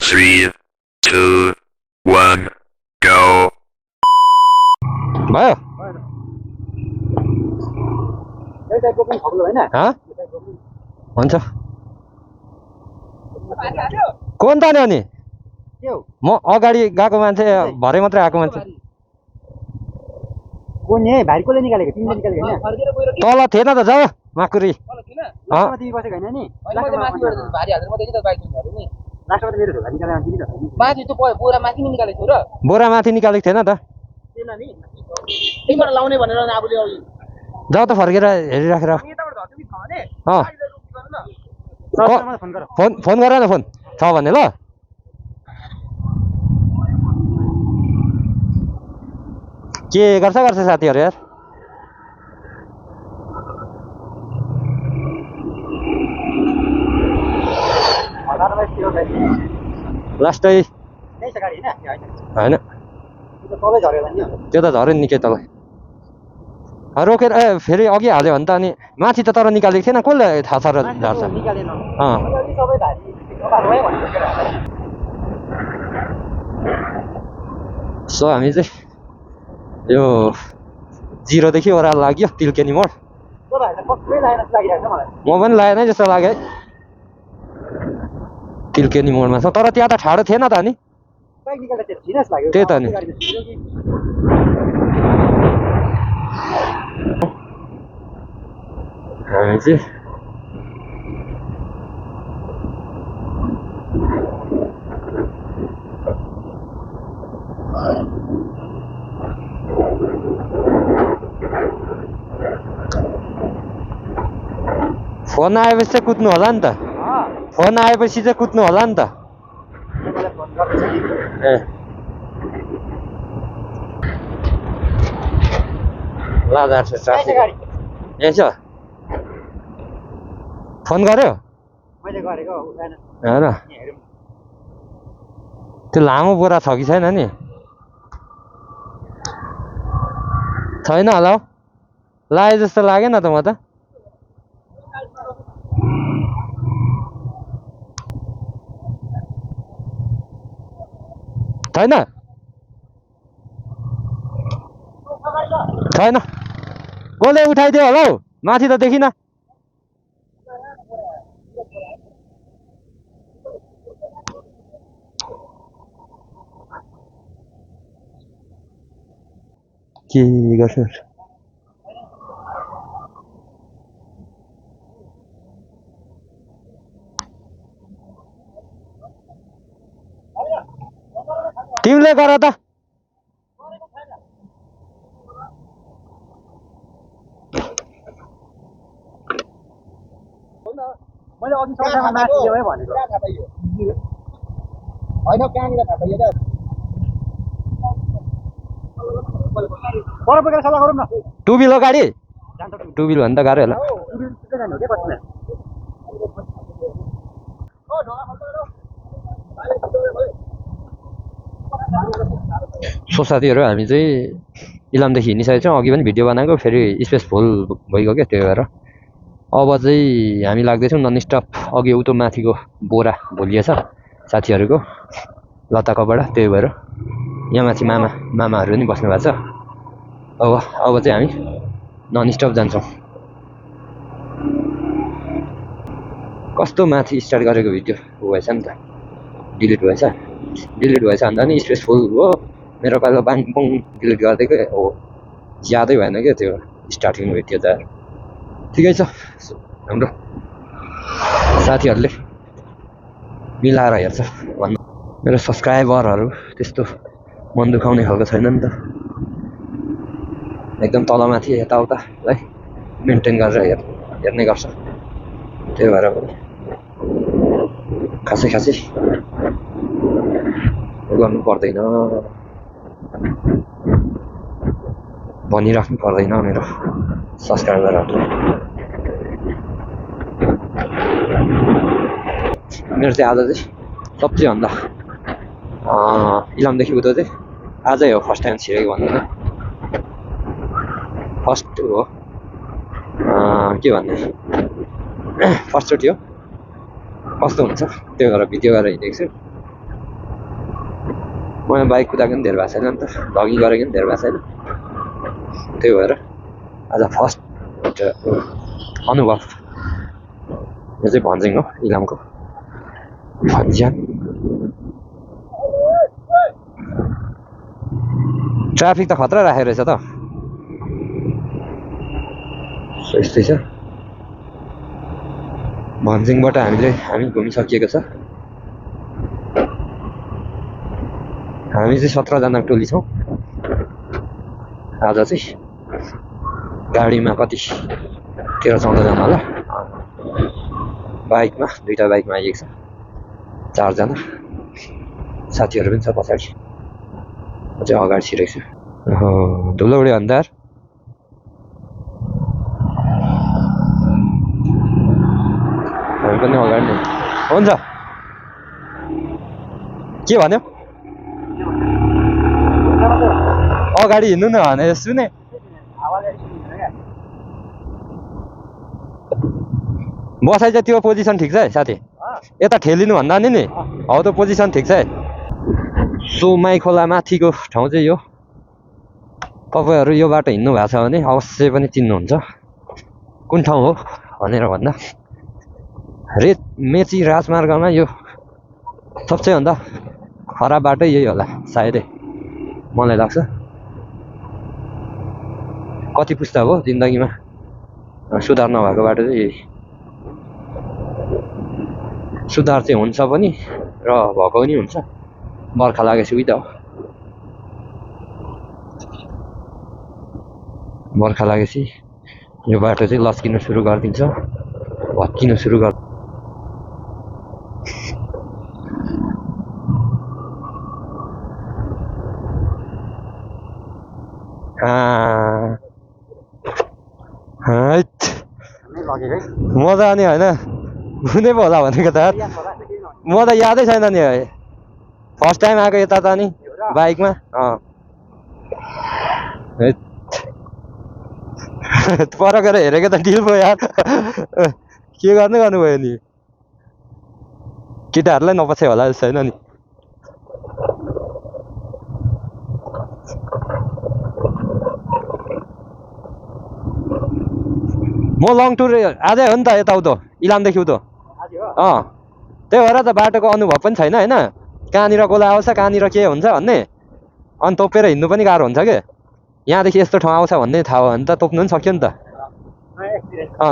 3, 2, 1, go. भयो हुन्छ कोन तान्यो नि म अगाडि गएको मान्छे भरे मात्रै आएको मान्छे तल थिएन त जाऊ माकुरी बोरा माथि निकालेको थिएन त जाऊ त फर्केर हेरिराखेर फोन गर न फोन छ भने ल के गर्छ साथीहरू यार लास्टै होइन त्यो त झऱ्यो नि निकै तल रोकेर फेरि अघि हाल्यो भने त अनि माथि त तर निकालेको थिएन कसले थाहा छ र झर्छ सो हामी चाहिँ यो 0 देखि ओह्रालो लाग्यो तिल्केनी मोड म पनि लागेन जस्तो लाग्यो है तिल्केनी मोडमा छ तर त्यहाँ त ठाडो थिएन त नि त्यही त नि हामी चाहिँ फोन आएपछि चाहिँ कुद्नु होला नि त फोन आएपछि चाहिँ कुद्नु होला नि त ए लाजार छ यसो फोन गर्यो हेर त्यो लामो बोरा छ कि छैन नि छैन होला हौ लाए जस्तो लागेन त म त छैन छैन कसले उठाइदियो होला हौ माथि त देखिन के गर्छ तिमीले गर त मैले अघि सौदामा माथि ल्याए भनेको हैन कहाँनिर थाहा पाइयो त पर पुगेर सल्लाह गरौँ न टु बिलो गाडी टु बिल भन्दा गाह्रो होला सो साथीहरू हामी चाहिँ इलामदेखि हिँडिसकेको छौँ अघि पनि भिडियो बनाएको फेरि स्पेस फुल भइगयो क्या त्यही भएर अब चाहिँ हामी लाग्दैछौँ नन स्टप अघि उतो माथिको बोरा भोलिएछ साथीहरूको लताकोबाट त्यही भएर यहाँ माथि मामाहरू नि बस्नु भएको छ अब चाहिँ हामी नन स्टप जान्छौँ कस्तो माथि स्टार्ट गरेको भिडियो भएछ नि त डिलिट भएछ भन्दा नि स्पेस फुल हो मेरो पालो बाङपुङ डिलिट गरिदिएकै हो यादै भएन क्या त्यो स्टार्टिङ भिडियो त ठिकै छ हाम्रो साथीहरूले मिलाएर हेर्छ भन्नु मेरो सब्सक्राइबरहरू त्यस्तो मन दुखाउने खालको छैन नि त एकदम तलमाथि यताउतालाई मेन्टेन गरेर हेर्ने गर्छ त्यही भएर खासै गर्नु पर्दैन भनिराख्नु पर्दैन मेरो सब्सक्राइबरहरूले मेरो चाहिँ आज चाहिँ सबैभन्दा इलामदेखि उता चाहिँ आजै हो फर्स्ट टाइम छिरेको भन्नु चाहिँ फर्स्ट हो के भन्ने फर्स्टचोटि हो कस्तो हुन्छ त्यो गरेर भिडियो गरेर हिँडेको छु मलाई बाइक कुदाएको पनि धेरै भएको छैन नि त, भ्लगिङ गरेको पनि धेरै भएको छैन, त्यही भएर आज फर्स्ट अनुभव। यो चाहिँ भन्ज्याङ हो, इलामको भन्ज्याङ। ट्राफिक त खतरा राखेको रहेछ त, यस्तै छ। भन्ज्याङबाट हामी घुमिसकिएको छ। हामी चाहिँ 17 जनाको टोली छौँ आज चाहिँ। गाडीमा कति 13-14 जना होला, बाइकमा 2टा बाइकमा आइएको छ 4 जना, साथीहरू पनि छ पछाडि, म चाहिँ अगाडि छिरेको छु। धुलो उड्यो अन्धार। हामी पनि अगाडि नै हुन्छ। के भन्यो? अगाडि हिँड्नु न भने सुने। बसाइ चाहिँ त्यो पोजिसन ठिक छ है साथी, यता ठेलिनु भन्दा नि हौ त्यो पोजिसन ठिक छ है। सोमाई खोला माथिको ठाउँ चाहिँ यो। तपाईँहरू यो बाटो हिँड्नु भएको छ भने अवश्य पनि चिन्नुहुन्छ कुन ठाउँ हो भनेर भन्दा, मेची राजमार्गमा यो सबसे भन्दा खराब बाटो यही होला सायदै, मलाई लाग्छ। कति पुस्ता हो जिन्दगीमा सुधार नभएको बाटो चाहिँ यही। सुधार चाहिँ हुन्छ पनि र भएको पनि हुन्छ, बर्खा लागेपछि उही त हो। बर्खा लागेपछि यो बाटो चाहिँ लस्किन सुरु गरिदिन्छ, भत्किन सुरु गर्। मजा आउने होइन, कुनै पो होला भनेको त, म त यादै छैन नि। फर्स्ट टाइम आएको यता त नि बाइकमा। पर गएर हेरेको त डिल भयो यार। के गर्नुभयो नि, केटाहरूलाई नपछाइ होला जस्तो छैन नि। म लङ टुर आजै हो नि त, यताउतो इलामदेखि उतो। त्यही भएर त बाटोको अनुभव पनि छैन होइन, कहाँनिर गोला आउँछ कहाँनिर के हुन्छ भन्ने, अनि तोपेर हिँड्नु पनि गाह्रो हुन्छ क्या। यहाँदेखि यस्तो ठाउँ आउँछ भन्ने थाहा भयो भने त तोप्नु पनि सक्यो नि त।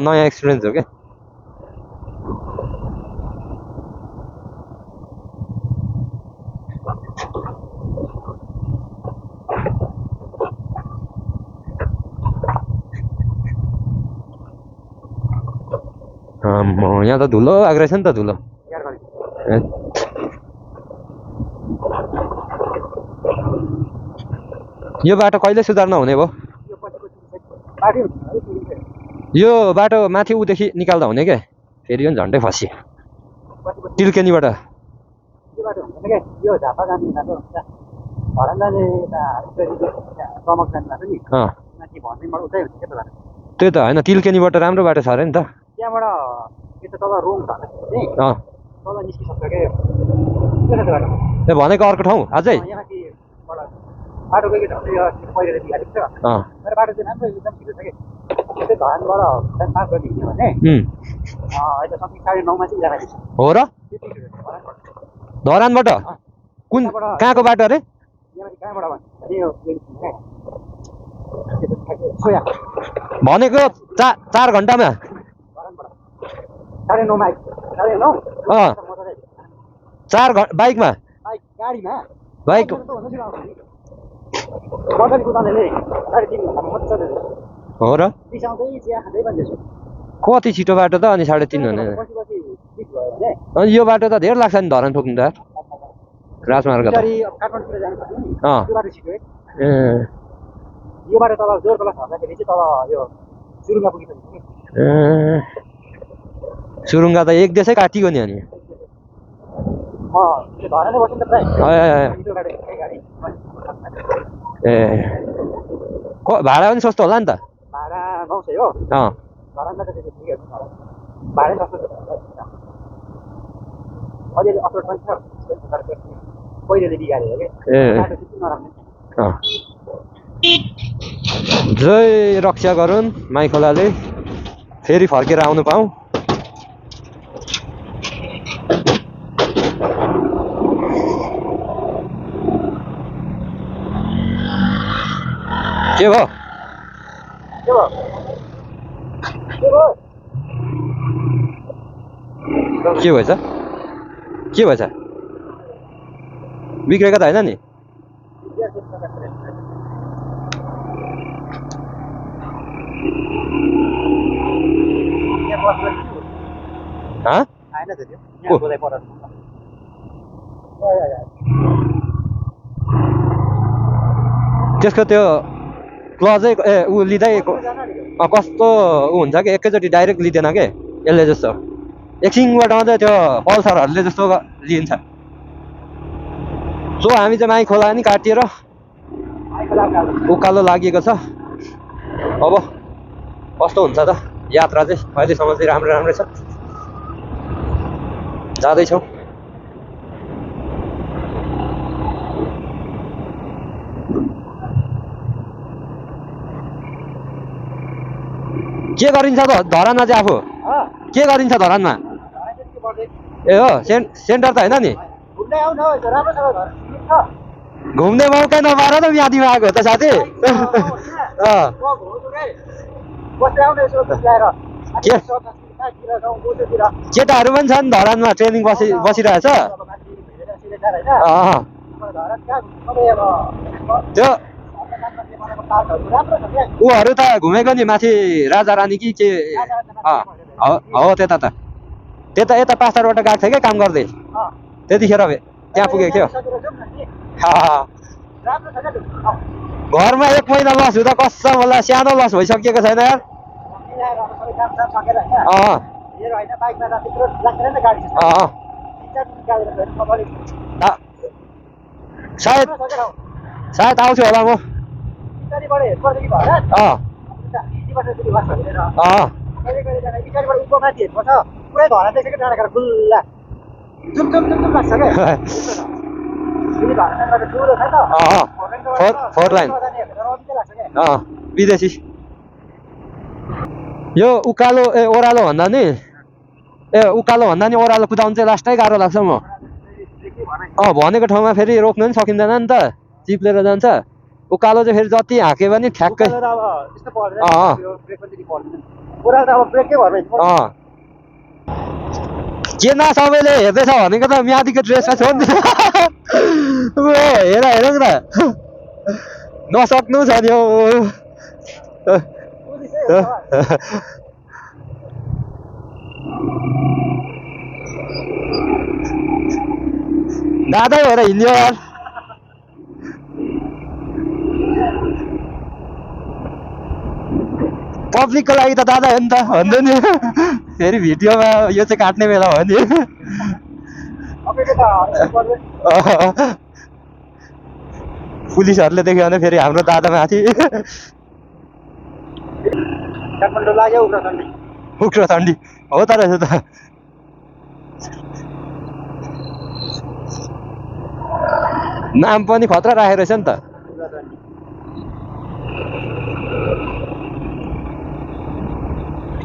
नयाँ एक्सपिरियन्स हो क्या। यहाँ त धुलो आएको रहेछ नि त, धुलो। यो बाटो कहिले सुधार नहुने भयो? यो बाटो माथि उदेखि निकाल्दा हुने क्या, फेरि पनि झन्डै फसियो टिल्केनीबाट। त्यही त होइन, तिल्केनीबाट राम्रो बाटो छ अरे नि त। भनेको अर्को ठाउँ अझै। हो र? धरानबाट कुन कहाँको बाटो अरे? भनेको 4 घन्टामा। 4 बाइकमा, बाइक हो र? कति छिटो बाटो त, अनि 3.5 भने। अनि यो बाटो त धेरै लाग्छ नि धरान पुग्नु त राजमार्ग त। सुरुङ्गा त एक देशै काटियो नि। अनि भाडा पनि सस्तो होला नि त? भाडा 900 हो। पहिलेले बिगारे हो कि ए बाटो त्यति नराम्रो अँ जय रक्षा गरून् माई खोलाले फेरि फर्केर आउनु पाऊँ के भयो के भयो के भएछ के भएछ बिग्रेको त होइन नि हाँ आएन त त्यो को? यहाँ बोलाइ पठाउनु त्यसको त्यो क्लजै ऊ लिँदै कस्तो ऊ हुन्छ कि एकैचोटि डाइरेक्ट लिँदैन के यसले जस्तो एकछिनबाट मात्रै त्यो पल्सरहरूले जस्तो लिन्छ सो हामी चाहिँ माई खोला नि काटिएर उकालो लागेको छ अब कस्तो हुन्छ त यात्रा चाहिँ अहिलेसम्म चाहिँ राम्रो राम्रै छ जाँदैछौँ के गरिन्छ त धरानमा चाहिँ आफू के गरिन्छ धरानमा ए हो सेन्टर त होइन नि घुम्दै आउनु राम्रोसँग घुम्ने मौका नपाएर त म्यादीमा आएको त साथी केटाहरू पनि छन् धरानमा ट्रेनिङ बसिरहेछ त्यो ऊहरू त घुमेको नि माथि राजा रानी कि के हो त्यता त त्यता यता पास्टरबाट गएको थियो क्या काम गर्दै त्यतिखेर त्यहाँ पुगेको थियो घरमा 1 महिना लस हुँदा कसम होला सानो लस भइसकेको छैन यार सायद आउँछु होला म पुरै धरा देखेको डाँडा खाएर खुल्ला जुम लाग्छ क्या फोर लाइन विदेशी यो उकालो ओह्रालो भन्दा नि ओह्रालो कुदाउनु चाहिँ लास्टै गाह्रो लाग्छ म भनेको ठाउँमा फेरि रोक्नु पनि सकिँदैन नि त चिप्लेर जान्छ उकालो चाहिँ फेरि जति हाँक्यो भने ठ्याक्कै के न सबैले हेर्दैछ भनेको त म्यादीको ड्रेसमा छ नि हेरौँ न नसक्नु छ नि हौ दादा भएर हिँड्यो यार पब्लिकको लागि त दादा हो नि त भन्दै नि फेरि भिडियोमा यो चाहिँ काट्ने बेला हो नि पुलिसहरूले देख्यो भने फेरि हाम्रो दादा माथि उग्रचण्डी हो त रहेछ त नाम पनि खतरा राखेको रहेछ नि त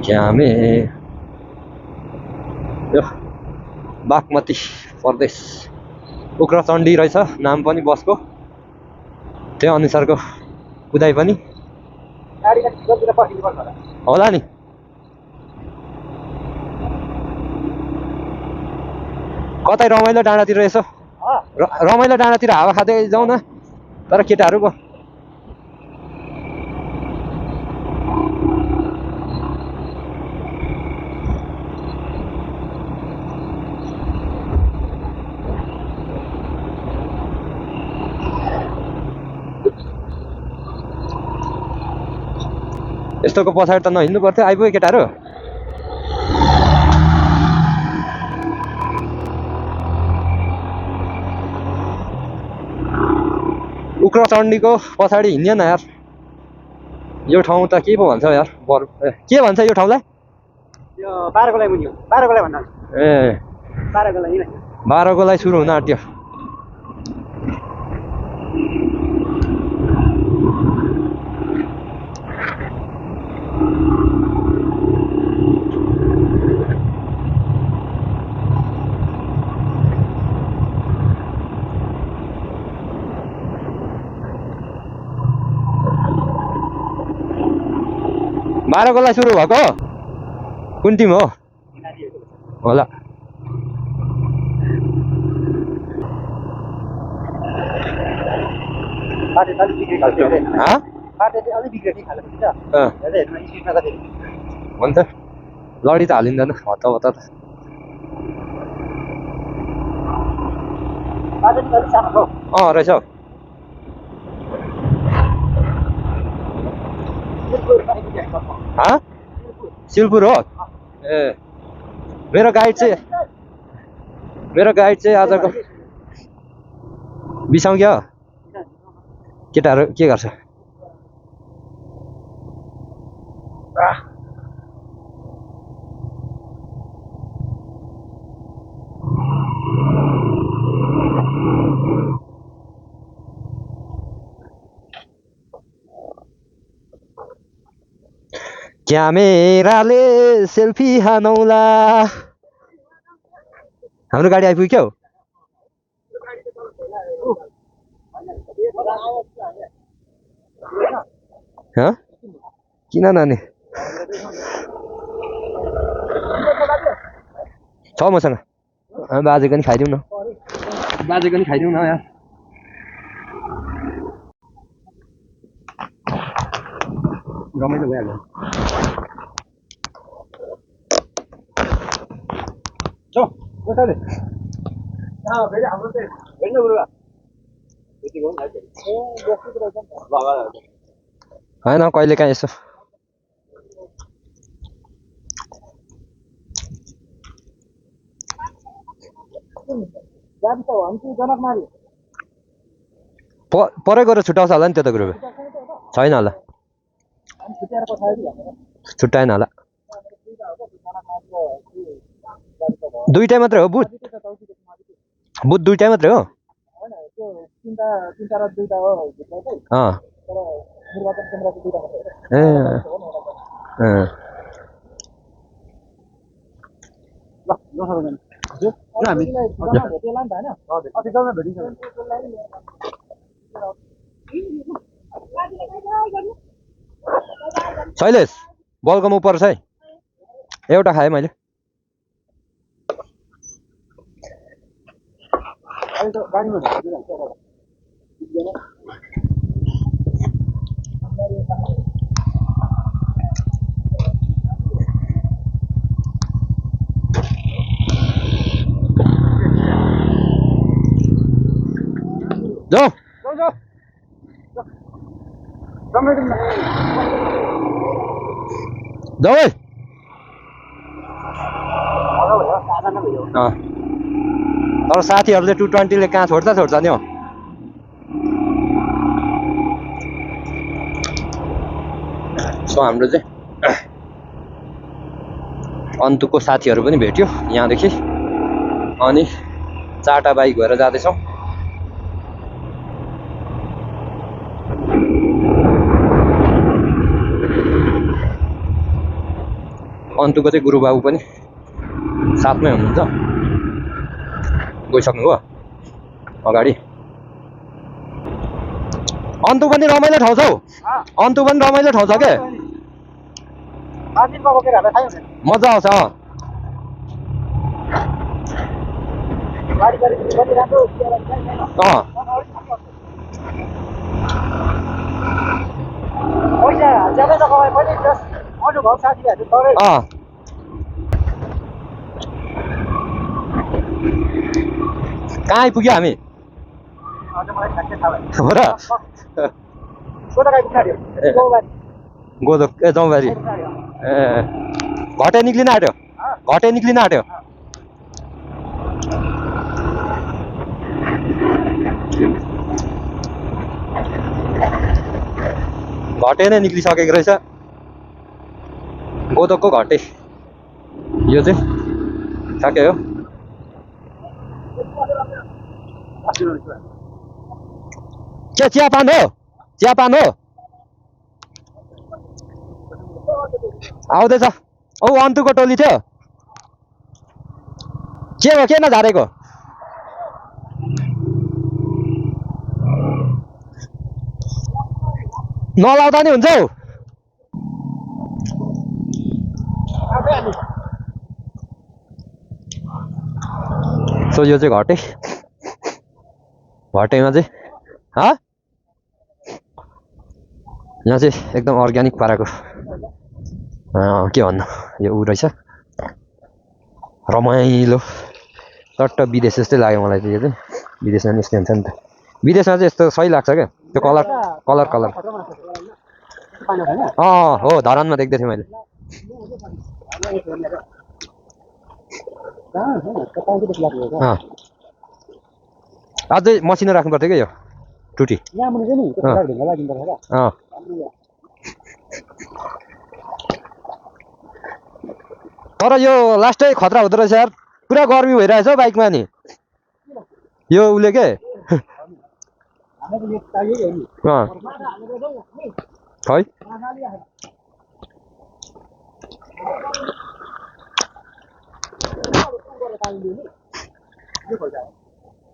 क्यामे यो बागमती प्रदेश उग्रचण्डी रहेछ नाम पनि बसको त्यो अनुसारको कुदाइ पनि होला नि कतै रमाइलो डाँडातिर यसो रमाइलो डाँडातिर हावा खाँदै जाउँ न तर केटाहरूको यस्तोको पछाडि त नहिँड्नु पर्थ्यो आइपुग्यो केटाहरू उग्रचण्डीको पछाडि हिँड्यो न यार यो ठाउँ त के पो भन्छ यार के भन्छ यो ठाउँलाई यो 12 गोलाई मुनि हो 12 गोलाई भन्दा ए 12 गोलाई 12 गोलाई सुरु हुन आँट्यो 12 गोलाई सुरु भएको कुन टिम हो होला बाटो अलि बिग्रेको खालको अरे हाँ बाटो चाहिँ अलि बिग्रेकै खालको छ हेर्दै हेर्नु स्पिडमा कति हुन्छ लडी त हालिँदैन हत्ता हत्ता त बाटो चाहिँ अलिक सानो छ रहेछ हौ हाँ सिलपुर हो ए मेरो गाइड चाहिँ आजको बिसाउँक्यो केटाहरू के गर्छ क्यामेराले सेल्फी हानौला हाम्रो गाडी आइपुग्यो हाँ किन नानी छ मसँग बाजेको नि खाइदिउँ न यार रमाइलो भइहाल्यो फेरि हाम्रो चाहिँ होइन गुरुबा होइन कहिले काहीँ यसो गाडी त हो कि जनकमारी परै गएर छुट्याउँछ होला नि त्यो त ग्रुप छैन होला छुट्याएर पठायो कि छुट्याएन होला दुईटै मात्रै हो बुथ दुईटै मात्रै हो होइन त्यो तिनटा र दुईटा हो भित्र चाहिँ तर निर्वाचन केन्द्रको दुईटा मात्रै ल हामी भेटेला नि त होइन अधिकमा भेटिन्छ शैलेश बलको ऊपर छ है एउटा खाएँ मैले अहिले त गाडीमा भेटिदिइहाल्छ जाऊ जाऊ है तर साथीहरूले 220ले कहाँ छोड्छ नि हो सो हाम्रो चाहिँ अन्तुको साथीहरू पनि भेट्यो यहाँदेखि अनि 4टा बाइक भएर जाँदैछौँ अन्तुको चाहिँ गुरुबाबु पनि साथमै हुनुहुन्छ गइसक्नुभयो अगाडि अन्तु पनि रमाइलो ठाउँ छ के मजा आउँछ कहाँ आइपुग्यो हामी हो र गोदोक ए जौबारी ए घटे निक्लिन आँट्यो घटे नै निक्लिसकेको रहेछ गोदोकको घटे यो चाहिँ ठ्याक्कै हो के चियापान हो आउँदैछ औ अन्तुको टोली थियो के हो के नझारेको नलाउँदा नि हुन्छ हौ सो यो चाहिँ घटेमा चाहिँ यहाँ चाहिँ एकदम अर्ग्यानिक पाराको के भन्नु यो ऊ रहेछ रमाइलो चट्ट विदेश जस्तै लाग्यो मलाई चाहिँ यो चाहिँ विदेशमा निस्किन्छ नि त विदेशमा चाहिँ यस्तो सही लाग्छ क्या त्यो कलर हो धरानमा देख्दै थिएँ मैले अझै मसिनो राख्नु पर्थ्यो क्या यो टुटी तर यो लास्टै खतरा हुँदो रहेछ यार पुरा गर्मी भइरहेछ हौ बाइकमा नि यो उसले के खै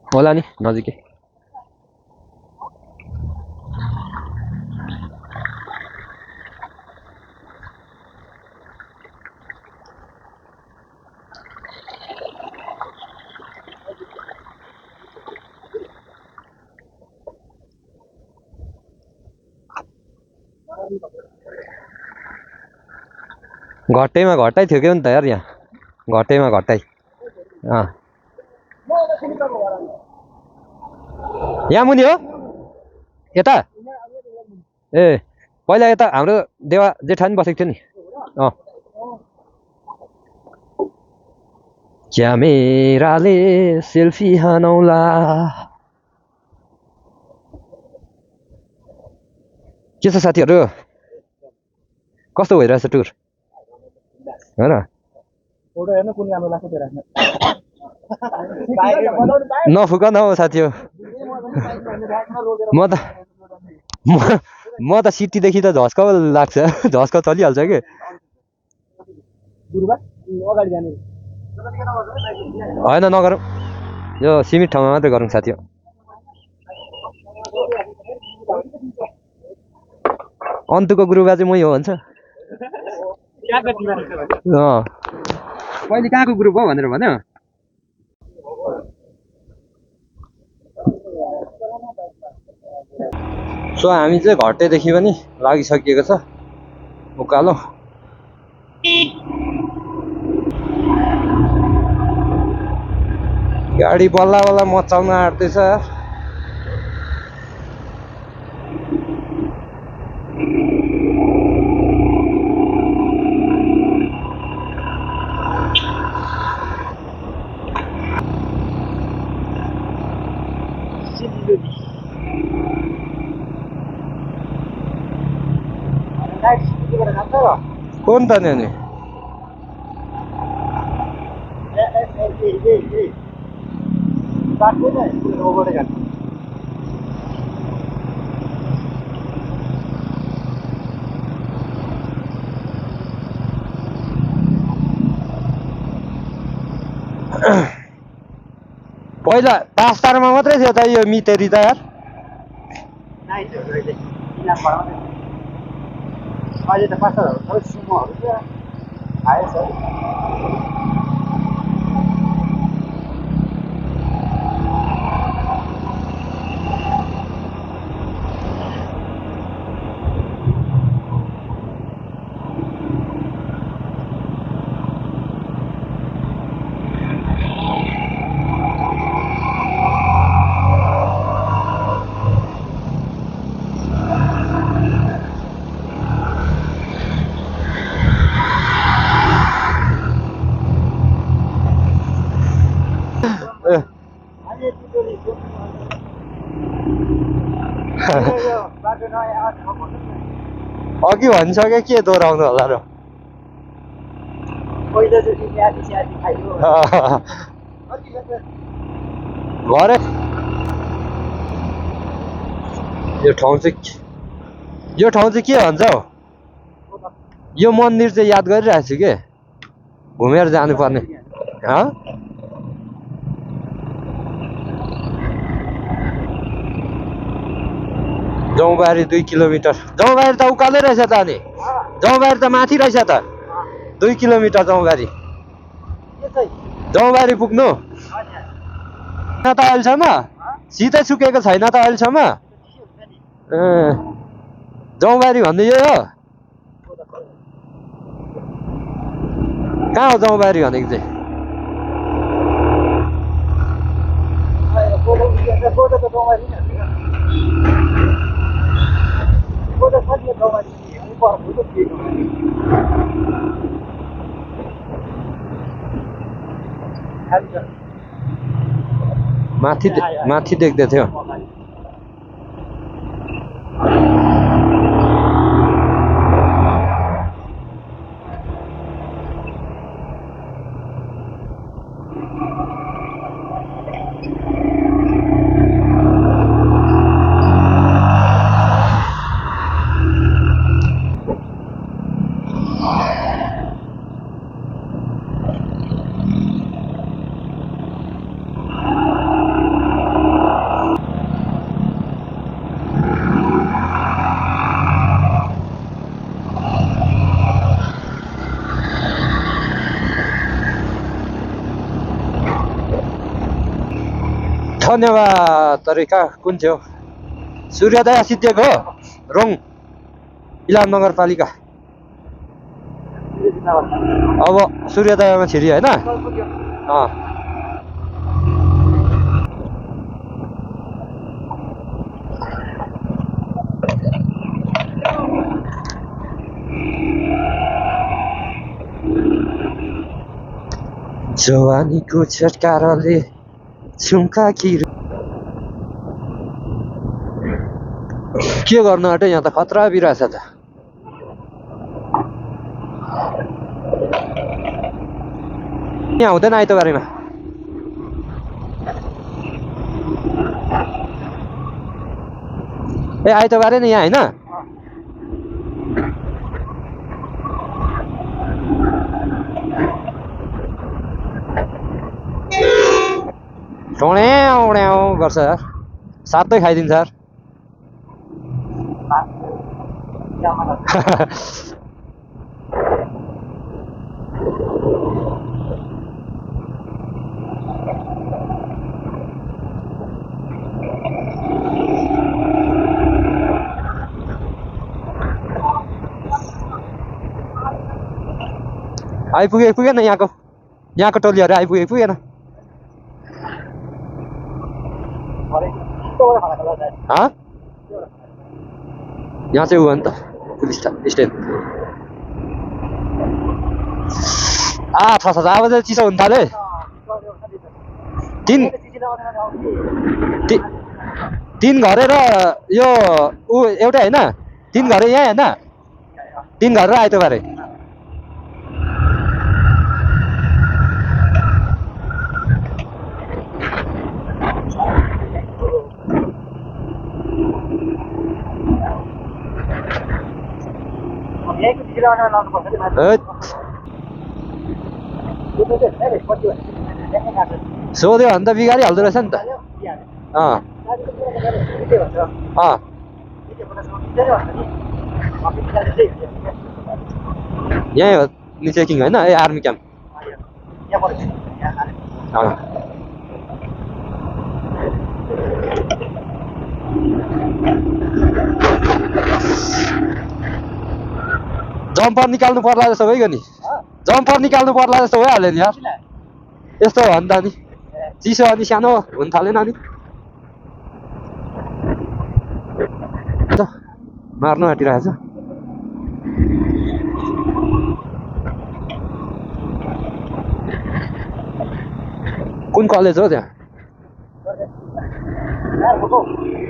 होला नि नजिकै घट्टैमा घटाइ थियो क्या नि त यार यहाँ घट्टैमा घटाइ यहाँ मुनि हो यता ए पहिला यता हाम्रो देवा जेठानी बसेको थियो नि क्यामेराले सेल्फी हानौला के छ साथीहरू कस्तो भइरहेछ टुर होइन नफुक न हौ साथी हो म त सिटीदेखि त झस्का लाग्छ झस्का चलिहाल्छ कि होइन नगरौँ यो सीमित ठाउँमा मात्रै गरौँ साथी हो अन्तुको गुरुबा चाहिँ मै हो भन्छ पहिले कहाँको ग्रुप हो भनेर भन्यो सो हामी चाहिँ घट्टेदेखि पनि लागिसकिएको छ उकालो गाडी बल्ल बल्ल मचाउन आँट्दैछ कोण था त्याने पहिला पास्तारमा मात्रै थियो त यो मितेरी त यार अहिले त पास्ताहरू सबै सुमोहरू छ आएछ अघि भनिसक्यो के दोहोऱ्याउनु होला र भरे यो ठाउँ चाहिँ के भन्छ हौ यो मन्दिर चाहिँ याद गरिरहेको छु के घुमेर जानुपर्ने जौबारी 2 किलोमिटर जौबारी त उकालै रहेछ त अनि जौबारी त माथि रहेछ त 2 किलोमिटर जौबारी पुग्नु त अहिलेसम्म सिधै सुकेको छैन त अहिलेसम्म जौबारी भन्ने यही हो कहाँ हो जौबारी भनेको चाहिँ माथि देख्दै थियो धन्यवाद तरिका कुन थियो सूर्योदय सिद्धिएको हो रोङ इलाम नगरपालिका अब सूर्योदयमा छिरी होइन जवानीको छटकारले छुम्का के गर्नु आँट्यो यहाँ त खतरा बिरहेछ त यहाँ हुँदैन आइतबारेमा ए आइतबारे नि यहाँ होइन टोड्याउ गर्छ यार सातै खाइदिन्छ यार आइपुगेन यहाँको टोलीहरू आइपुगेन यहाँ चाहिँ ऊ हो नि त पुलिस स्टेसन थाहा छ अब चाहिँ चिसो हुन थाल्यो तीन घरे र यो ऊ एउटै होइन तीन घरे यहाँ होइन तीन घर र आइतबारे सोध्यो भने त बिगारिहाल्दो रहेछ नि त यहीँ हो नि चेकिङ होइन ए आर्मी क्याम्प जम्पर निकाल्नु पर्ला जस्तो भइगयो नि जम्पर निकाल्नु पर्ला जस्तो भइहाल्यो नि यार यस्तो हो नि त नि चिसो अनि सानो हुन थालेन नि मार्नु आँटिरहेछ कुन कलेज हो त्यहाँ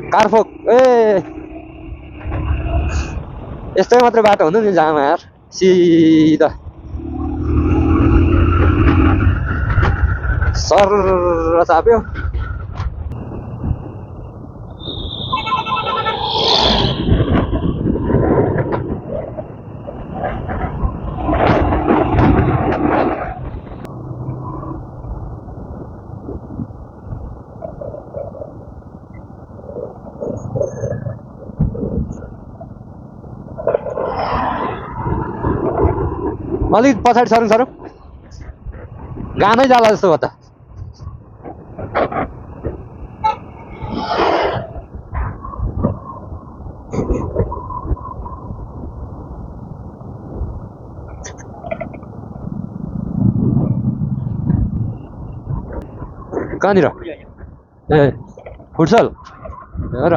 कारफोक ए यस्तै मात्रै बाटो हुनु नि जामा यार सिधा सर चाप्यो अलिक पछाडि सरौँ गानै जाला जस्तो हो त कहाँनिर ए फुटसल हो र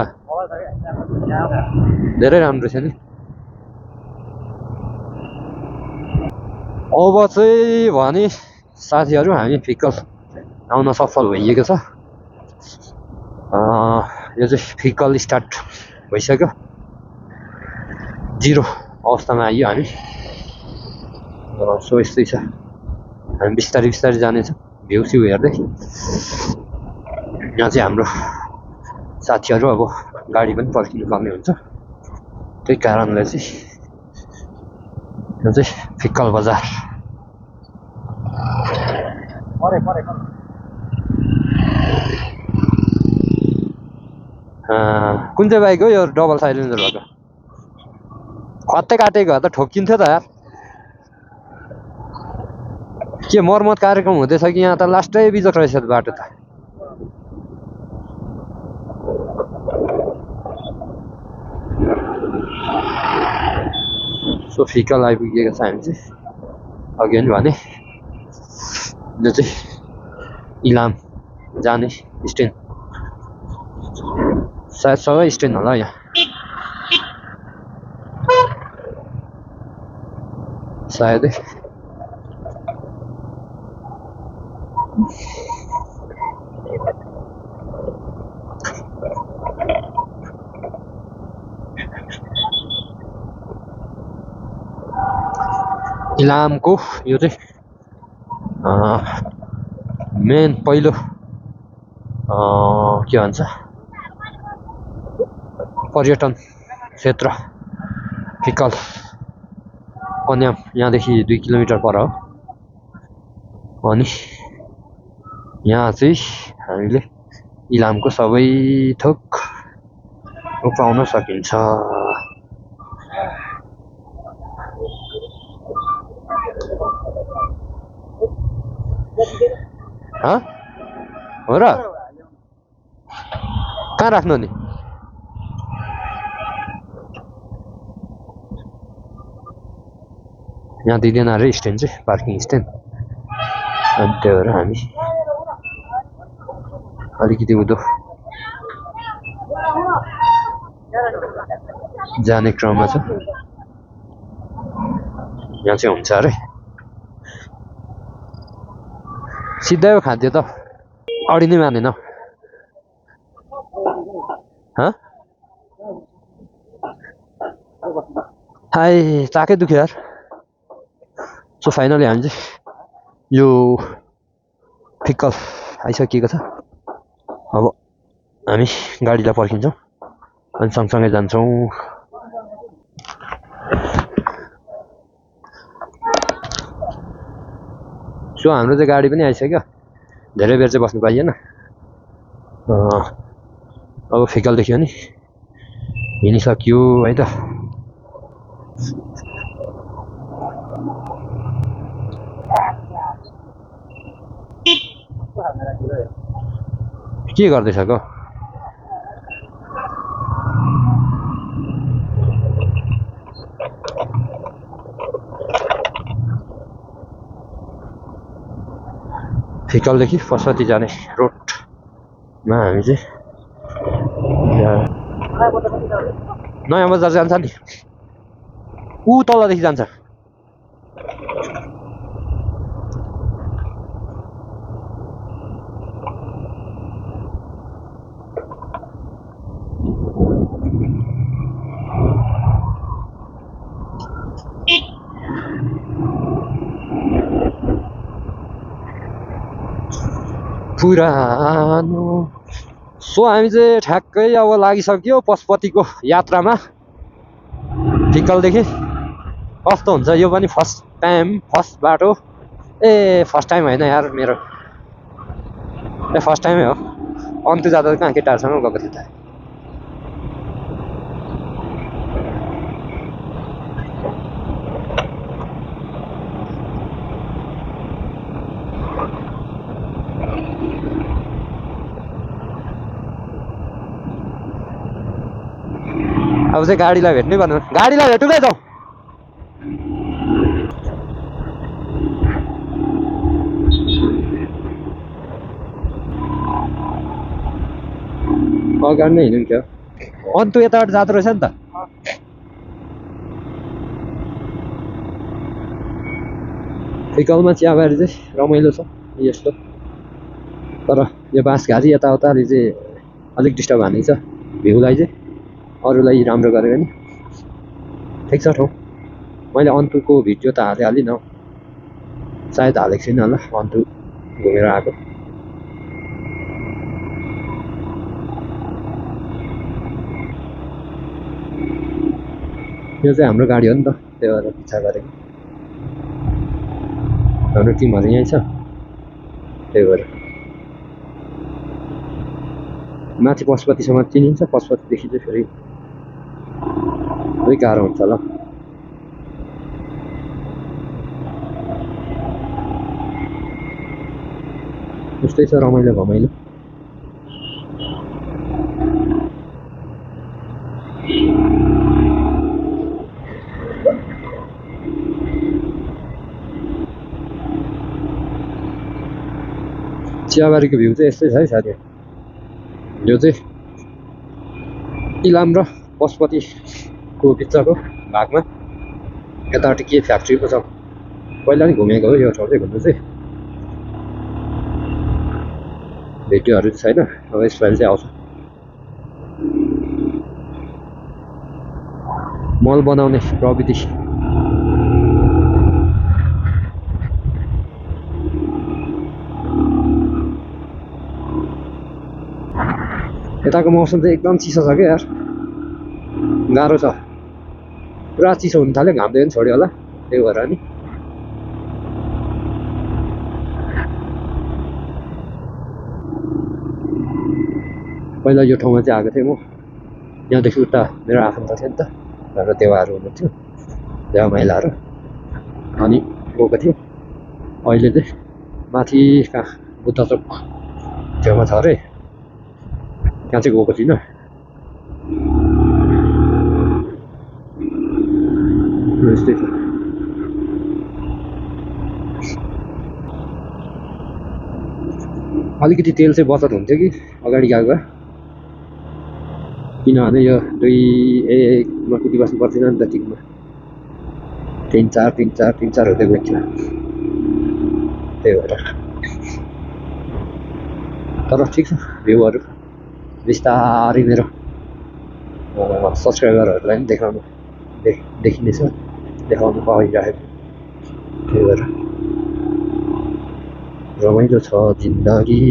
धेरै राम्रो छ नि अब चाहिँ भने साथीहरू हामी फिकल आउन सफल भइएको छ यो चाहिँ फिकल स्टार्ट भइसक्यो 0 अवस्थामा आइयो हामी सो यस्तै छ हामी बिस्तारै बिस्तारै जानेछौँ भ्यू स्यू हेर्दै यहाँ चाहिँ हाम्रो साथीहरू अब गाडी पनि पर्खिनु पर्ने हुन्छ त्यही कारणले चाहिँ यो चाहिँ फिक्कल बजार कुन चाहिँ बाइक हो यो डबल साइलेन्सर भएको खत्तै काटेको त ठोकिन्थ्यो त यार के मर्मत कार्यक्रम हुँदैछ कि यहाँ त लास्टै बिजोक रहेछ बाटो त सो फिकल आइपुगेको छ हामी चाहिँ अघि पनि भने यो चाहिँ इलाम जाने स्ट्यान्ड सायद सबै स्ट्यान्ड होला यहाँ सायदै इलामको यो चाहिँ मेन पहिलो के भन्छ पर्यटन क्षेत्र फिकल कन्याम यहाँदेखि 2 किलोमिटर पर हो अनि यहाँ चाहिँ हामीले इलामको सबै थोक पाउन सकिन्छ हो र कहाँ राख्नु नि यहाँ दिँदैन अरे स्ट्यान्ड चाहिँ पार्किङ स्ट्यान्ड अनि त्यही भएर हामी अलिकति उँधो जाने क्रममा छ यहाँ चाहिँ हुन्छ अरे सिधै हो खाद्य त अडी नै मानेन हाय चाकै दुख्यो यार सो फाइनली हामी चाहिँ यो फिकल आइसकिएको छ अब हामी गाडीलाई पर्खिन्छौँ अनि सँगसँगै जान्छौँ सो हाम्रो चाहिँ गाडी पनि आइसक्यो धेरै बेर चाहिँ बस्नु पाइएन अब फिकल देख्यो नि हिँडिसक्यो है त के गर्दैछको फिकलदेखि पशुपति जाने रोडमा हामी चाहिँ नयाँ बजार जान्छ नि ऊ तलदेखि जान्छ पुरानो सो हामी चाहिँ ठ्याक्कै अब लागिसक्यो पशुपतिको यात्रामा फिकलदेखि कस्तो हुन्छ यो पनि फर्स्ट टाइम फर्स्ट बाटो ए फर्स्ट टाइम होइन यार मेरो ए फर्स्ट टाइमै हो अन्त्य जाँदा कहाँ केटाहरूसँग गएको थियो त अब चाहिँ गाडीलाई भेट्नै पर्ने गाडीलाई भेटुँदै जाउँ गाडी नै हिँड्नु क्या अन्तु यताबाट जाँदो रहेछ नि त फिकलमा चियाबारी चाहिँ रमाइलो छ यस्तो तर यो बाँसघारी यताउताले चाहिँ अलिक डिस्टर्ब हानिन्छ भ्यूलाई चाहिँ अरूलाई राम्रो गरेको नि ठिक छ ठाउँ मैले अन्तुको भिडियो त हालिहालिनँ सायद हालेको छुइनँ होला अन्तु घुमेर आएको यो चाहिँ हाम्रो गाडी हो नि त त्यही भएर पिछा गरेको हाम्रो टिमहरू यहीँ छ त्यही भएर माथि पशुपतिसम्म चिनिन्छ पशुपतिदेखि चाहिँ फेरि अलिक गाह्रो हुन्छ होला त्यस्तै छ रमाइलो घमाइलो चियाबारीको भ्यू चाहिँ यस्तै छ है साथी यो चाहिँ इलाम र पशुपतिको बिचको भागमा यतापट्टि के फ्याक्ट्री पो छ पहिला नि घुमेको हो यो ठाउँ चाहिँ घुम्नु चाहिँ भिडियोहरू चाहिँ छैन अब यसपालि चाहिँ आउँछ मल बनाउने प्रविधि यताको मौसम चाहिँ एकदम चिसो छ क्या यार गाह्रो छ पुरा चिसो हुन थाल्यो घामले पनि छोड्यो होला त्यही भएर नि पहिला यो ठाउँमा चाहिँ आएको थिएँ म यहाँदेखि उता मेरो आफन्त थियो नि त र देवाहरू हुनुहुन्थ्यो देवा महिलाहरू अनि गएको थियो अहिले चाहिँ माथि कहाँ बुद्ध चोक छेउमा छ अरे त्यहाँ चाहिँ गएको छैन यस्तै छ अलिकति तेल चाहिँ बचत हुन्थ्यो कि अगाडि गएको किनभने यो 2-1मा कुदिबस्नु पर्दैन नि त टिकमा 3-4 हुँदै गएको थियो त्यही भएर तर ठिक छ भ्यूहरू बिस्तारै मेरो सब्सक्राइबरहरूलाई पनि देखिनेछ देखाउनु पाइरहेको त्यही भएर रमाइलो छ जिन्दगी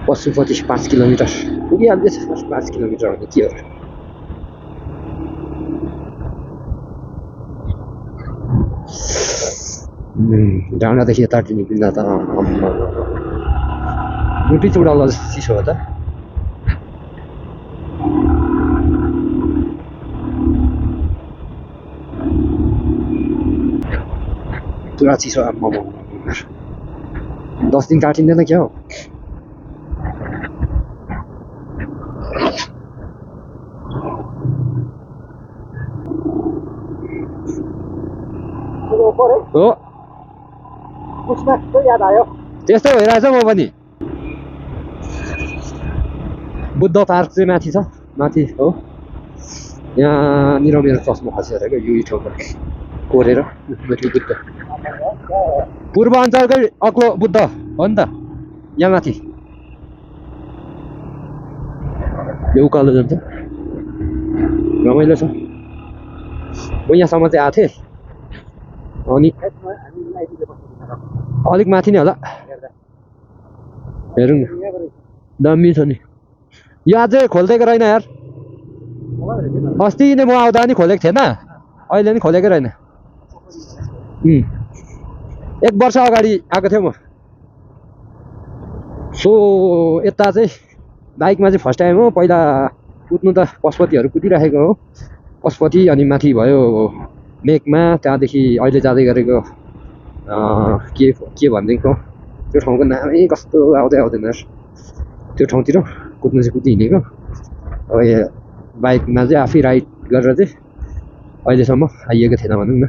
पशुपति 5 किलोमिटर पुगिहाल्दैछ 5 किलोमिटर भने के हो डाँडादेखि यतापट्टि निक्लिँदा त मुटु चुडाउला चिसो हो त पुरा चिसो 10 दिन काटिँदैन क्या हो हो याद आयो त्यस्तै भइरहेछ म पनि बुद्ध पार्क चाहिँ माथि छ माथि हो यहाँनिर मेरो चस्मा खसेर क्या यो ठाउँमा कोरेर बुद्ध पूर्वाञ्चलकै अग्लो बुद्ध हो नि त यहाँ माथि यो उकालो जान्छ रमाइलो छ म यहाँसम्म चाहिँ आएको थिएँ अनि अलिक माथि नै होला हेरौँ न दामी छ नि यो अझै खोलिदिएको रहेन यार अस्ति नै म आउँदा नि खोलेको थिएन अहिले नि खोलेकै रहेन 1 वर्ष अगाडि आएको थियो म सो यता चाहिँ बाइकमा चाहिँ फर्स्ट टाइम हो पहिला कुद्नु त पशुपतिहरू कुदिराखेको हो पशुपति अनि माथि भयो मेकमा त्यहाँदेखि अहिले जाँदै गरेको के भनिदिएको त्यो ठाउँको नामै कस्तो आउँदैन त्यो ठाउँतिर कुद्नु चाहिँ कुदिहिँडेको अब बाइकमा चाहिँ आफै राइड गरेर चाहिँ अहिलेसम्म आइएको थिएन भनौँ न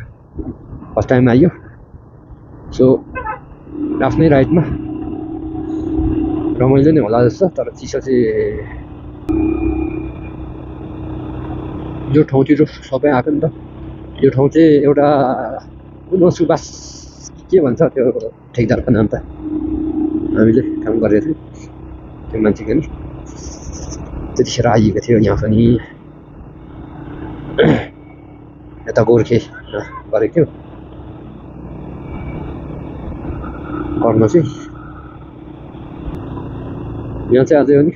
फर्स्ट टाइम आइयो सो आफ्नै राइडमा रमाइलो नै होला जस्तो तर चिसो चाहिँ यो ठाउँतिर सबै आएको नि त यो ठाउँ चाहिँ एउटा कुन सुबास के भन्छ त्यो ठेकदारको नाम त हामीले काम गरेको थियौँ त्यो मान्छेको नि त्यतिखेर आइएको थियो यहाँ पनि यता गोर्खे गरेको थियो गर्न चाहिँ यहाँ चाहिँ अझै हो नि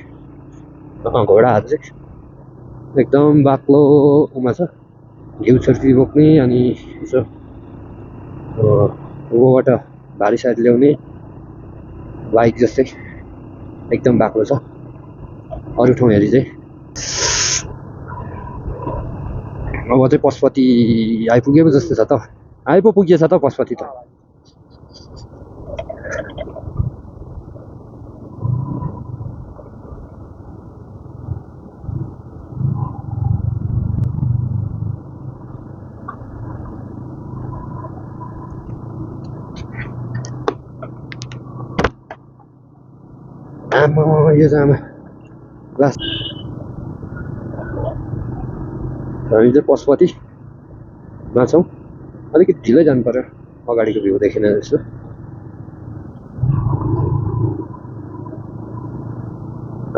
घोडाहरू चाहिँ एकदम बाक्लोमा छ घिउ छुर्ती बोक्ने अनि यसो ऊबाट भारी साइड ल्याउने बाइक जस्तै एकदम बाक्लो छ अरू ठाउँ हेरी चाहिँ अब चाहिँ पशुपति आइपुगेको जस्तो छ त पुगेछ त पशुपति त आमा यो जामा लास्ट हामी चाहिँ पशुपतिमा छौँ अलिकति ढिलै जानु पर्यो अगाडिको भ्यू देखेन जस्तो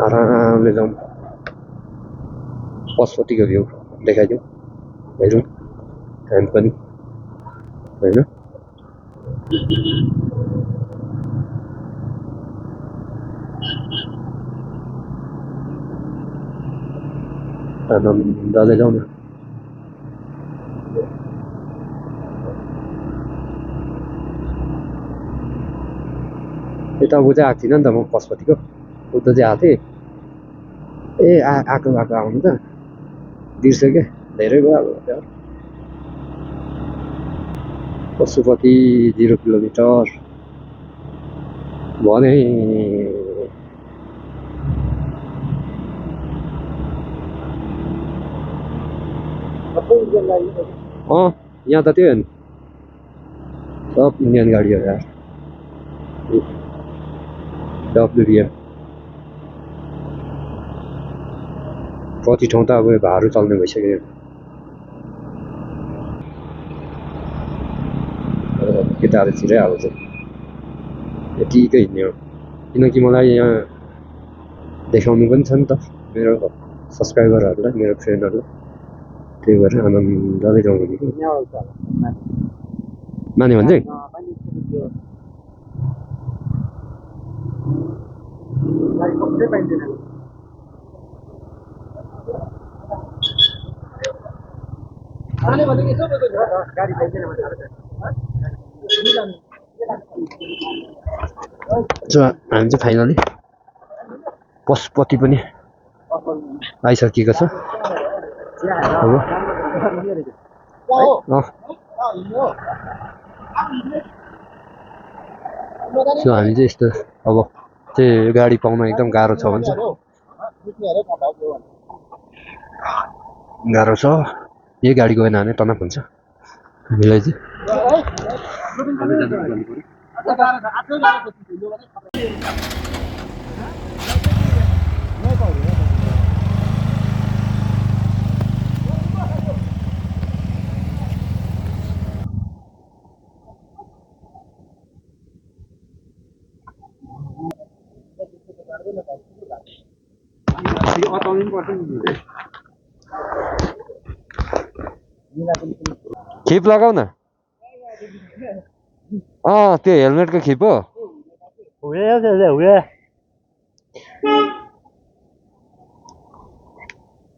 आरामले जाउँ पशुपतिको भ्यू देखाइदिउँ हेरौँ हामी पनि होइन आनन्दले जाउँ न यता ऊ चाहिँ आएको थिइनँ नि त म पशुपतिको उता चाहिँ आएको थिएँ ए आएको आउनु त बिर्सेँ धेरै भयो अब पशुपति 0 किलोमिटर भने यहाँ त त्यो हो नि सब इन्डियन गाडीहरू यार WDM कति ठाउँ त अब भारू चल्ने भइसक्यो केटाहरू छिरै आउँछ यतिकै हिँड्ने हो किनकि मलाई यहाँ देखाउनु पनि छ नि त मेरो सब्सक्राइबरहरूलाई मेरो फ्रेन्डहरूलाई त्यही भएर आनन्दले जाउँ भनेको माने भन्छ हामी चाहिँ फाइनली पशुपति पनि आइसकेको छ अब हामी चाहिँ यस्तो अब चाहिँ गाडी पाउन एकदम गाह्रो छ भन्छ गाह्रो छ यही गाडी गएन भने तनाव हुन्छ हामीलाई चाहिँ खिप लगाऊ न त्यो हेलमेटको खिप हो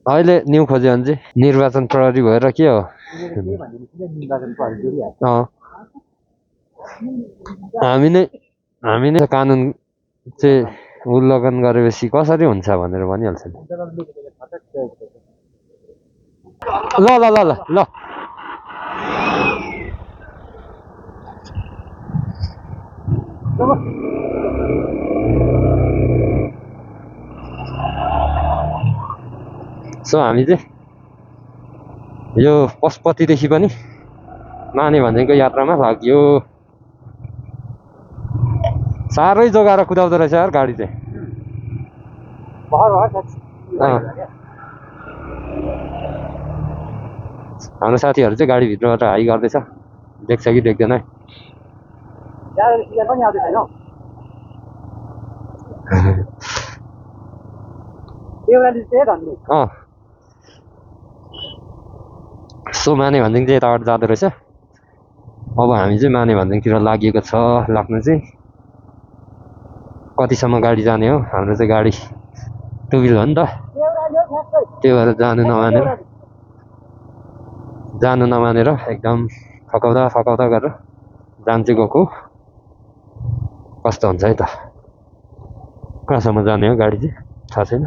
अहिले न्यू खोज्यो भने चाहिँ निर्वाचन प्रहरी भएर के हो हामी नै कानुन चाहिँ उल्लङ्घन गरेपछि कसरी हुन्छ भनेर भनिहाल्छ नि ल ल ल ल ल सो हामी चाहिँ यो पशुपतिदेखि पनि माने भनेको यात्रामा लाग्यो साह्रै जोगाएर कुदाउँदो रहेछ यार गाडी चाहिँ हाम्रो साथीहरू चाहिँ गाडीभित्रबाट हाई गर्दैछ देख्छ कि देख्दैन सो माने भन्दिङ चाहिँ यताबाट जाँदो रहेछ अब हामी चाहिँ माने भन्दिङतिर लागिएको छ लाग्नु चाहिँ कतिसम्म गाडी जाने हो हाम्रो चाहिँ गाडी टु व्हिल हो नि त त्यही भएर जानु नमानेर एकदम फकाउँदा गरेर जान चाहिँ गएको कस्तो हुन्छ है त कहाँसम्म जाने हो गाडी चाहिँ थाहा छैन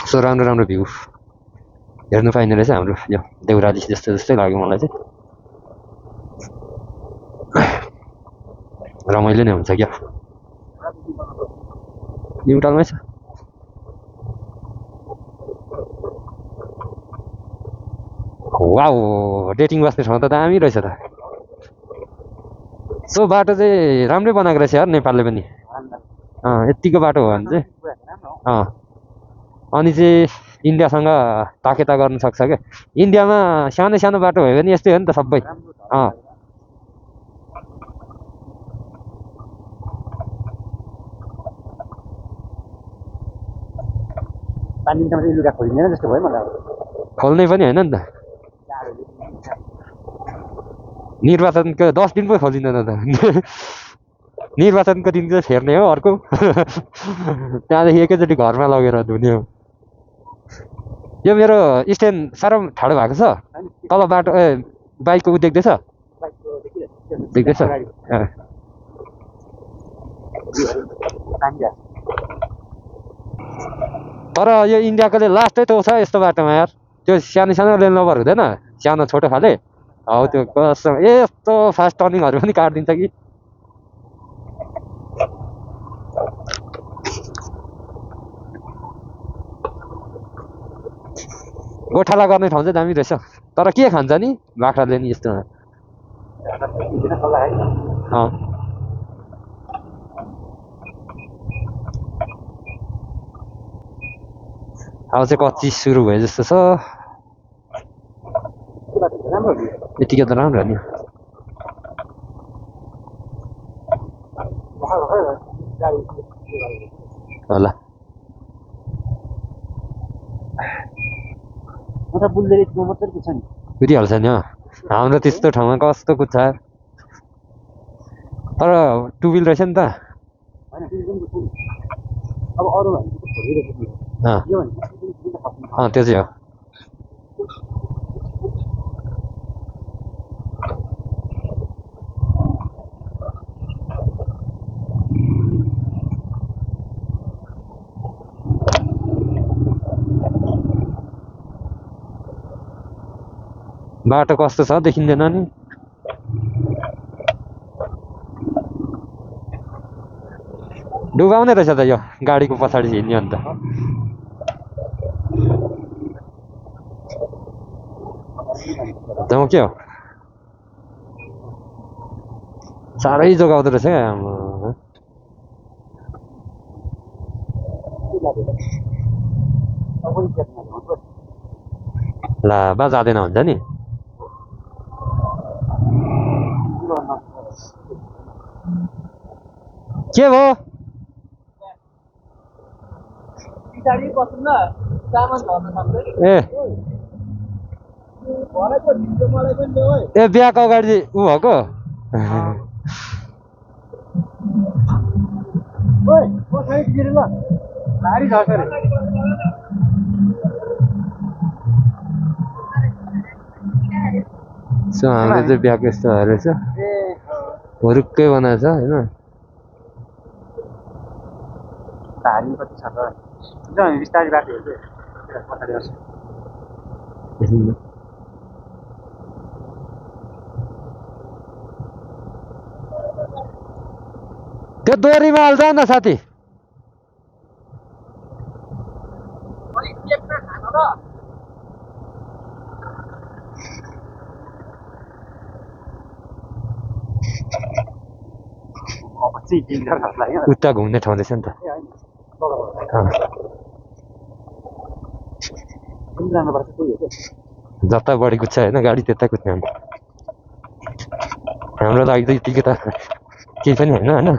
सो राम्रो भ्यू हेर्नु पाइने रहेछ हाम्रो यो देउराली जस्तै लाग्यो मलाई चाहिँ रमाइलो नै हुन्छ क्या न्युट्रलमै छ वाउ डेटिङ बस्ने ठाउँ त दामी रहेछ त सो बाटो चाहिँ राम्रै बनाएको रहेछ यार नेपालले पनि यत्तिको बाटो हो भने चाहिँ अनि चाहिँ इन्डियासँग ताकेता गर्न सक्छ क्या इन्डियामा सानो बाटो भयो भने यस्तै हो नि त सबै खोल्ने पनि होइन नि त निर्वाचनको 10 दिन पो खोलिँदैन त निर्वाचनको दिन चाहिँ फेर्ने हो अर्को त्यहाँदेखि एकैचोटि घरमा लगेर धुने हो यो मेरो स्ट्यान्ड साह्रो ठाडो भएको छ तल बाटो बाइकको उ देख्दैछ तर यो इन्डियाकोले लास्टै त छ यस्तो बाटोमा यार त्यो सानो लेन ओभर हुँदैन सानो छोटो खाले हौ त्यो कसम यस्तो फास्ट टर्निङहरू पनि काटिदिन्छ कि गोठाला गर्ने ठाउँ चाहिँ दामी रहेछ तर के खान्छ नि बाख्राले नि यस्तो अब चाहिँ कच्ची सुरु भयो जस्तो छ यतिकै त राम्रो नि होला कुदिहाल्छ नि हाम्रो त्यस्तो ठाउँमा कस्तो कुद्छ तर टु व्हिल रहेछ नि त त्यो चाहिँ हो बाटो कस्तो छ देखिँदैन नि डुबाउने रहेछ त यो गाडीको पछाडि हिँड्ने अन्त जाउँ के हो साह्रै जोगाउँदो रहेछ क्या ला बा जाँदैन हुन्छ नि के भयो ए बिहाको अगाडि ऊ भएको सो हाम्रो चाहिँ बिहाको यस्तो रहेछ हुरुक्कै बनाएछ होइन त्यो दोरीमा हाल्छ न साथी उता घुम्ने ठाउँ रहेछ नि त जता बढी कुद्छ होइन गाडी त्यता कुद्ने हाम्रो लागि त यतिकै त केही पनि होइन होइन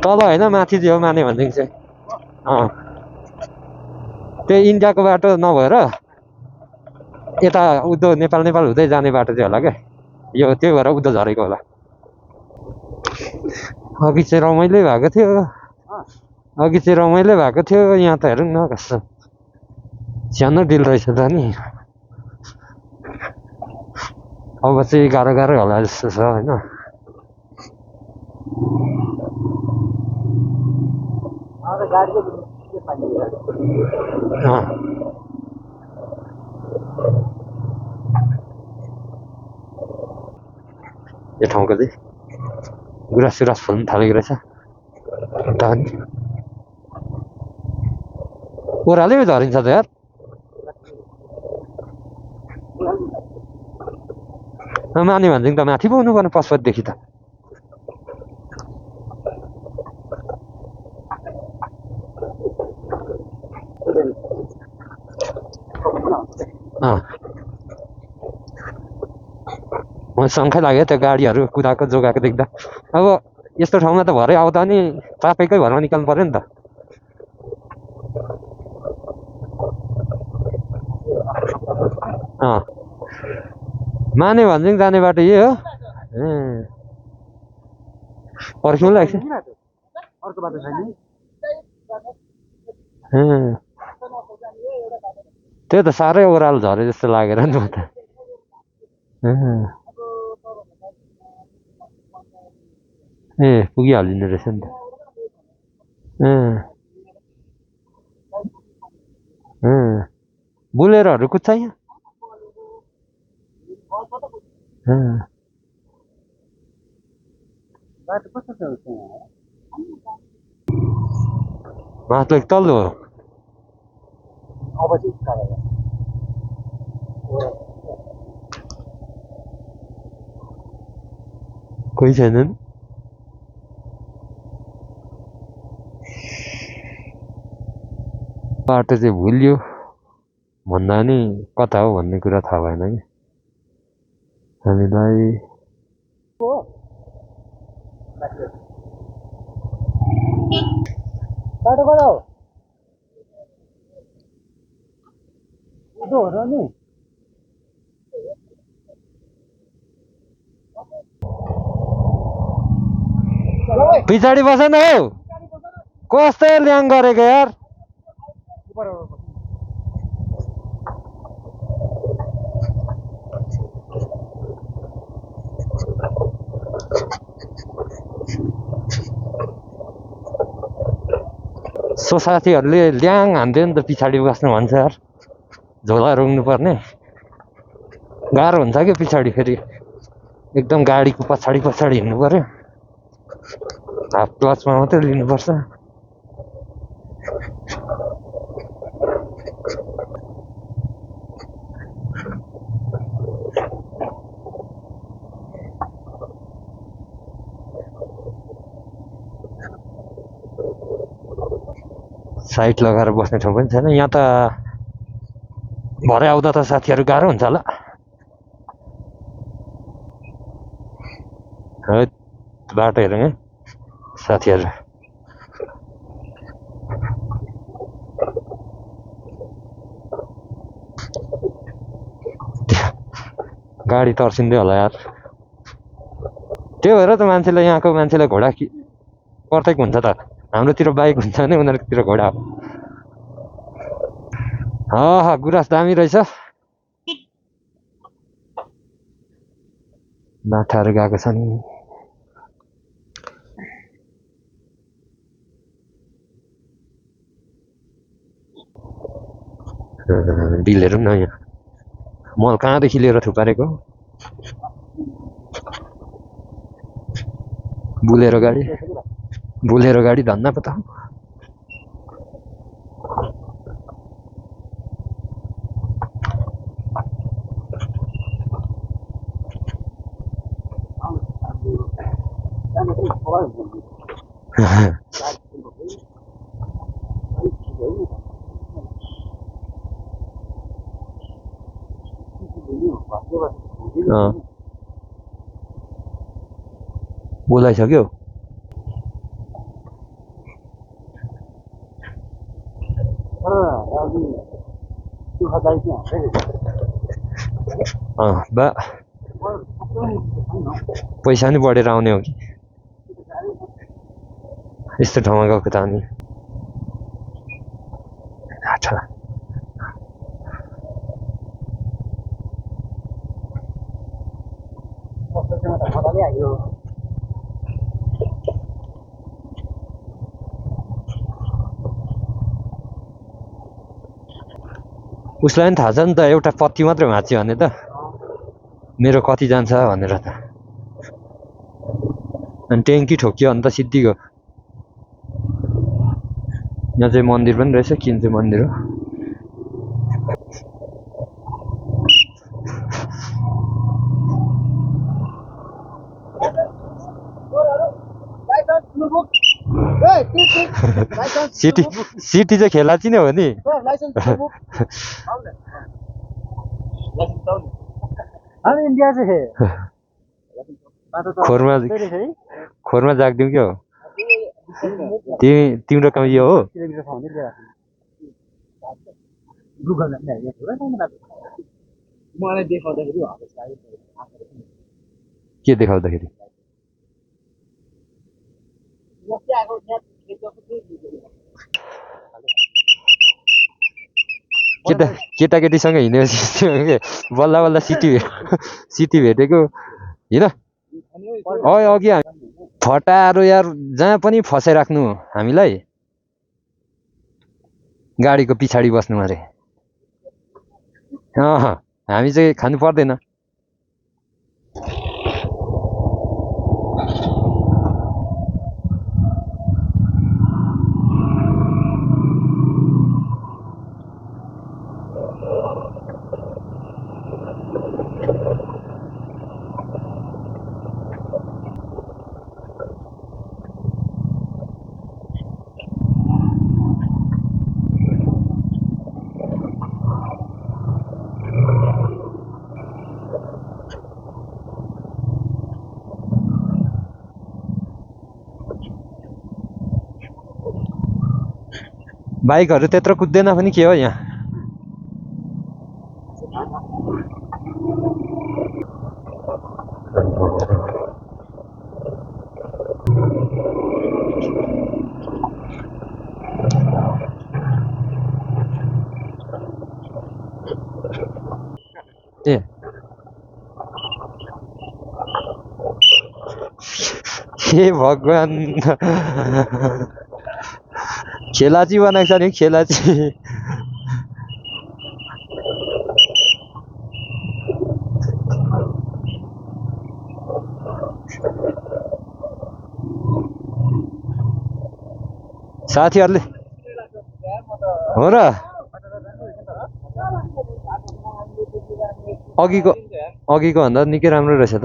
तल होइन माथि चाहिँ हो माने भनेदेखि चाहिँ त्यो इन्डियाको बाटो नभएर यता उँधो नेपाल हुँदै जाने बाटो चाहिँ होला क्या यो त्यही भएर उँधो झरेको होला अघि चाहिँ रमाइलो भएको थियो यहाँ त हेरौँ न कस्तो सानो डिल रहेछ त नि अब चाहिँ गाह्रो होला जस्तो छ होइन यो ठाउँको चाहिँ गुराँस फुल्न थालेको रहेछ उता पनि ओह्रालै झरिन्छ त यार माने भनेदेखि त माथि पो हुनुपर्ने पशुपतिदेखि त मलाई शङ्खै लाग्यो त्यो गाडीहरू कुदाएको जोगाएको देख्दा अब यस्तो ठाउँमा त भरे आउँदा नि ट्राफिकै भरमा निकाल्नु पर्यो नि त माने भनेदेखि जाने बाटो यही हो पर्खिनु लाग्छ त्यही त साह्रै ओह्रालो झरे जस्तो लागेर नि म त ए पुगिहालिने रहेछ नि त बुलेरोहरू कुद्छ यहाँ माथि तल्लो हो कोही छैनन् बाटो चाहिँ भुल्यो भन्दा नि कता हो भन्ने कुरा थाहा भएन कि हामीलाई बाटो कता हो उँधो हो र नि पछाडि बस न हौ कस्तो ल्याङ गरेको यार सो साथीहरूले ल्याङ हान्थ्यो नि त पछाडि बस्नु भन्छ यार झोला रोक्नु पर्ने गाह्रो हुन्छ कि पछाडि फेरि एकदम गाडीको पछाडि हिँड्नु पर्यो हाफ क्लचमा मात्रै लिनुपर्छ साइड लगाएर बस्ने ठाउँ पनि छैन यहाँ त भरे आउँदा त साथीहरू गाह्रो हुन्छ होला बाटो हेरौँ है साथीहरू गाडी तर्सिँदै होला यार त्यो भएर त मान्छेलाई यहाँको मान्छेलाई घोडा प्रत्येक हुन्छ त हाम्रोतिर बाइक हुन्छ भने उनीहरूतिर घोडा हो गुराँस दामी रहेछ माठाहरू गएको छन् डिल हेरौँ न यहाँ मल कहाँदेखि लिएर थुपारेको बुलेरो गाडी धन्न पो त बोलाइसक्यो बा पैसा नि बढेर आउने हो कि यस्तो ठाउँमा गएको त अनि उसलाई पनि थाहा छ नि त एउटा पत्ती मात्रै भाँच्यो भने त मेरो कति जान्छ भनेर त अनि ट्याङ्की ठोक्यो भने त सिद्धिको यहाँ चाहिँ मन्दिर पनि रहेछ किन चाहिँ मन्दिर हो सिटी चाहिँ खेलाची नै हो नि खोरमा जागिदिउँ क्या हो तिम्रो काम यो हो के देखाउँदाखेरि केटाकेटीसँग हिँडेपछि बल्ल बल्ल सिटी भेटेको होइन अघि फटारो यार जहाँ पनि फसाइराख्नु हामीलाई गाडीको पछाडि बस्नु अरे हामी चाहिँ खानु पर्दैन बाइकहरू त्यत्रो कुद्दैन पनि के हो यहाँ ए हे भगवान खेलाची बनाएको छ नि खेलाची साथीहरूले हो र अघिको भन्दा निकै राम्रो रहेछ त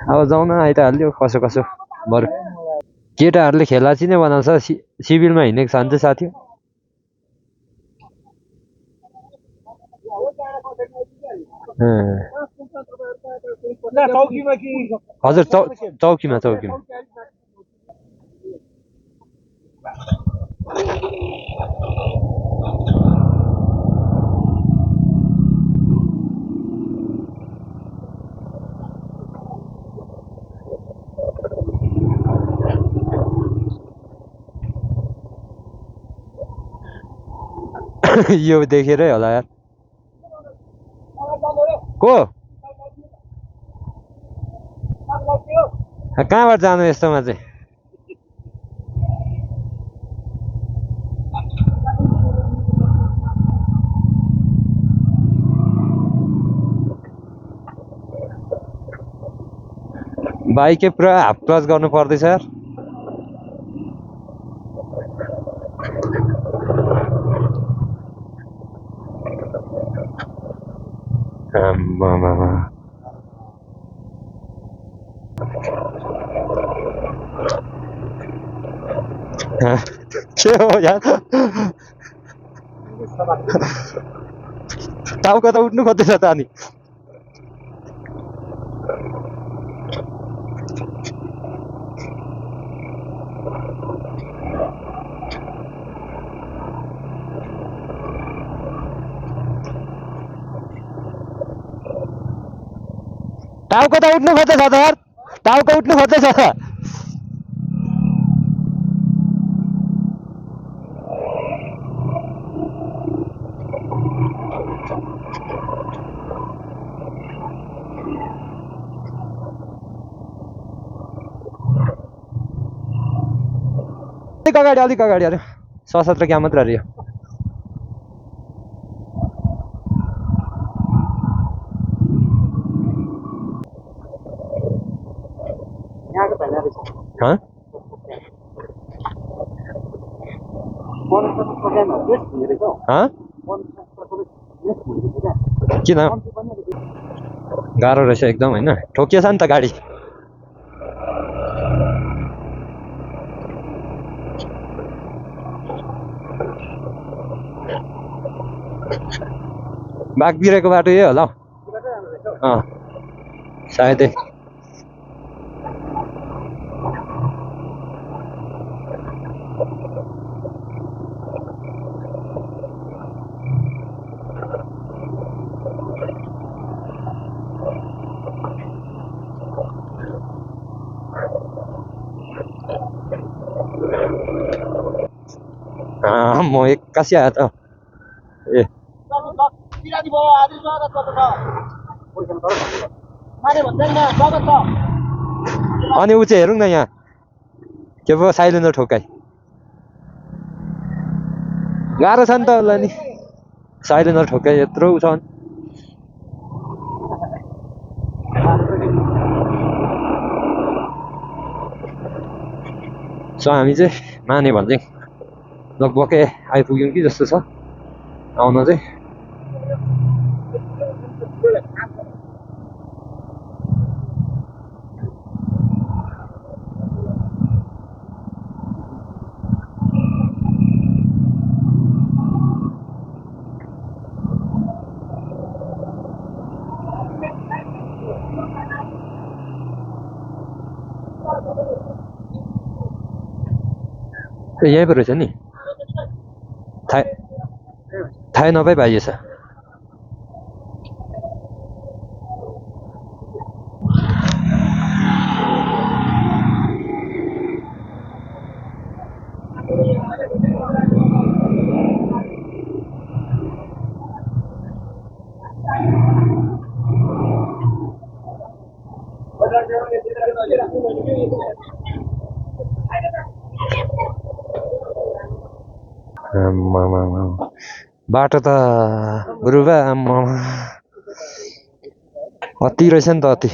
अब जाउँ न आइ त हाल्यो कसो बरु केटाहरूले खेलाची नै बनाउँछ सिभिलमा हिँडेको छ भने चाहिँ साथी हजुर चौकीमा यो देखेरै होला यार को कहाँबाट जानु यस्तोमा चाहिँ बाइकै पुरा हाफ क्लच गर्नु पर्दैछ यार। आम्मामा। के हो यार? टाउको त उठ्नु खोज्दैछ त अनि। टाउको त उठ्नु खोज्दैछ त यार, टाउको उठ्नु खोज्दैछ त। अलिक अगाडि अरे सशस्त्र क्या मात्र अरे यो। हाँ? हाँ? किन गाह्रो रहेछ एकदम होइन, ठोकिएछ नि त गाडी। बाघ बिरेको बाटो यही होला हौ। सायदै। म एक्कासी आयो त। ए अनि ऊ चाहिँ हेरौँ न यहाँ के पो साइलेन्सर ठोक्काइ। गाह्रो छ नि त उसलाई नि साइलेन्सर ठोक्काइ यत्रो छ। सो हामी चाहिँ माने भन्ज्याङ लगभगै आइपुग्यौँ कि जस्तो छ आउन चाहिँ। यहीँ पो रहेछ नि, थाहै नपाइ भाइएछ। बाटो त गुरुबा अति रहेछ नि त अति।